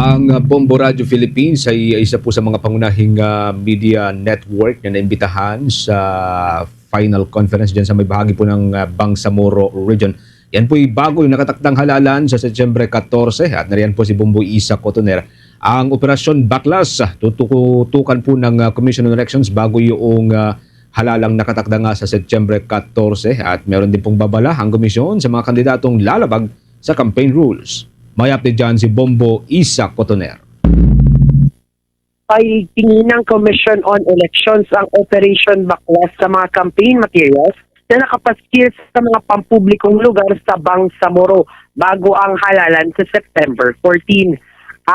Ang Bombo Radio Philippines ay isa po sa mga pangunahing media network na naimbitahan sa final conference dyan sa may bahagi po ng Bangsamoro Region. Yan po ay bago yung nakatakdang halalan sa Setyembre 14 at nariyan po si Bombo Isa Cotoner. Ang Operasyon Baklas, tutukan po ng Commission on Elections bago yung halalang nakatakda nga sa Setyembre 14 at meron din pong babala ang komisyon sa mga kandidatong lalabag sa campaign rules. May update dyan si Bombo Isa Cotoner. Ay tingin ng Commission on Elections ang Operation Baklas sa mga campaign materials na nakapaskil sa mga pampublikong lugar sa Bangsamoro bago ang halalan sa September 14.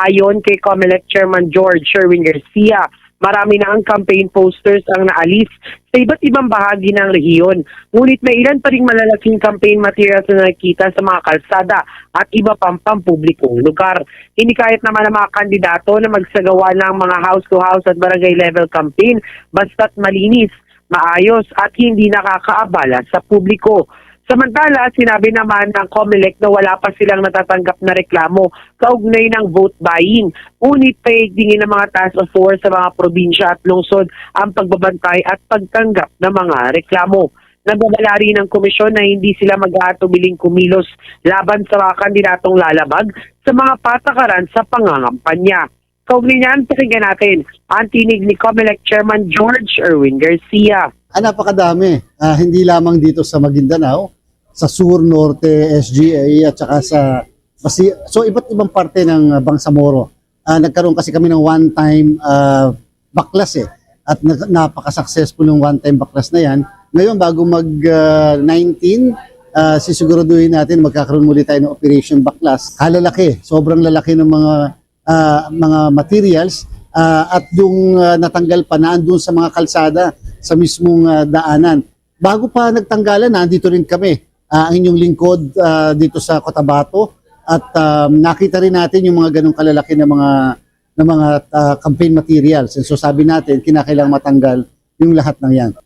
Ayon kay COMELEC Chairman George Sherwin Garcia, marami na ang campaign posters ang naalis sa iba't ibang bahagi ng rehiyon. Ngunit may ilan pa ring malalaking campaign materials na nakikita sa mga kalsada at iba pang pampublikong lugar. Hinikayat naman ng mga kandidato na magsagawa ng mga house-to-house at barangay level campaign basta't malinis, maayos at hindi nakakaabala sa publiko. Samantala, sinabi naman ng COMELEC na wala pa silang natatanggap na reklamo kaugnay ng vote buying. Ngunit paigtingin ng mga task force sa mga probinsya at lungsod ang pagbabantay at pagtanggap ng mga reklamo. Nagbabala rin ng komisyon na hindi sila mag-aatubiling kumilos laban sa mga kandidatong lalabag sa mga patakaran sa pangangampanya. Kaugnay niyan, pakinggan natin ang tinig ni COMELEC Chairman George Erwin Garcia. Napakadami, hindi lamang dito sa Maguindanao, sa Sur, Norte, SGA at saka sa so iba't ibang parte ng Bangsamoro. Nagkaroon kasi kami ng one-time baklas at napaka-successful ng one-time baklas na yan. Ngayon bago mag-19, sisiguraduhin natin magkakaroon muli tayo ng Operation Baklas. Kalalaki, sobrang lalaki ng mga materials at yung natanggal pa na andun sa mga kalsada sa mismong daanan. Bago pa nagtanggalan, nandito rin kami. Ang inyong lingkod dito sa Cotabato at nakita rin natin yung mga ganong kalalaki na mga campaign materials. And so sabi natin, kinakailangang matanggal yung lahat ng yan.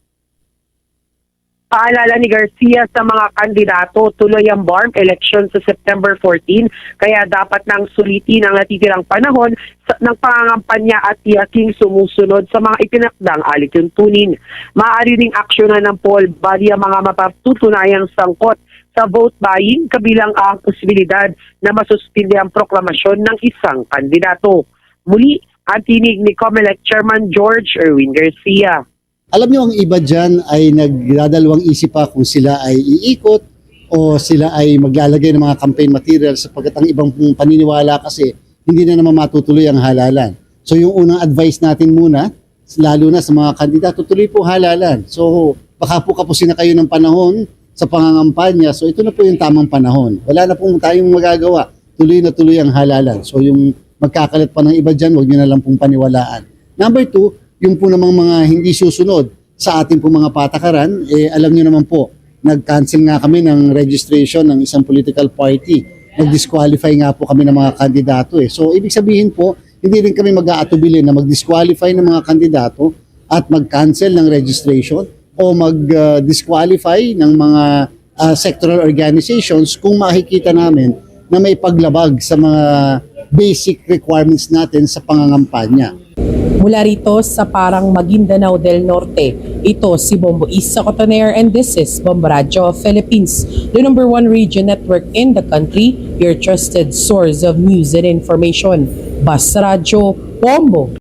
Paalala ni Garcia sa mga kandidato, tuloy ang BARM election sa September 14, kaya dapat nang sulitin ang natitirang panahon ng pangangampanya at tiyaking sumusunod sa mga itinakdang alituntunin. Maaari ring aksyonan ng poll bali ang mga mapatutunayang sangkot sa vote buying kabilang ang posibilidad na masuspindi ang proklamasyon ng isang kandidato. Muli, ang tinig ni COMELEC Chairman George Erwin Garcia. Alam niyo, ang iba dyan ay nagdadalawang isip pa kung sila ay iikot o sila ay maglalagay ng mga campaign materials sapagkat ang ibang paniniwala kasi hindi na naman matutuloy ang halalan. So yung unang advice natin muna, lalo na sa mga kandidato, tuloy po halalan. So baka po kapusin na kayo ng panahon sa pangangampanya. So ito na po yung tamang panahon. Wala na po tayong magagawa. Tuloy na tuloy ang halalan. So yung magkakalat pa ng iba dyan, huwag nyo na lang pong paniwalaan. Number 2, yung po namang mga hindi susunod sa ating po mga patakaran, alam nyo naman po, nag-cancel nga kami ng registration ng isang political party. Nag-disqualify nga po kami ng mga kandidato. So, ibig sabihin po, hindi rin kami mag-aatubili na mag-disqualify ng mga kandidato at mag-cancel ng registration o mag-disqualify ng mga sectoral organizations kung makikita namin na may paglabag sa mga basic requirements natin sa pangangampanya. Mula rito sa parang Maguindanao del Norte, ito si Bombo Isa Cotoner and this is Bombo Radio Philippines, the #1 region network in the country, your trusted source of news and information. Bas Radio Bombo.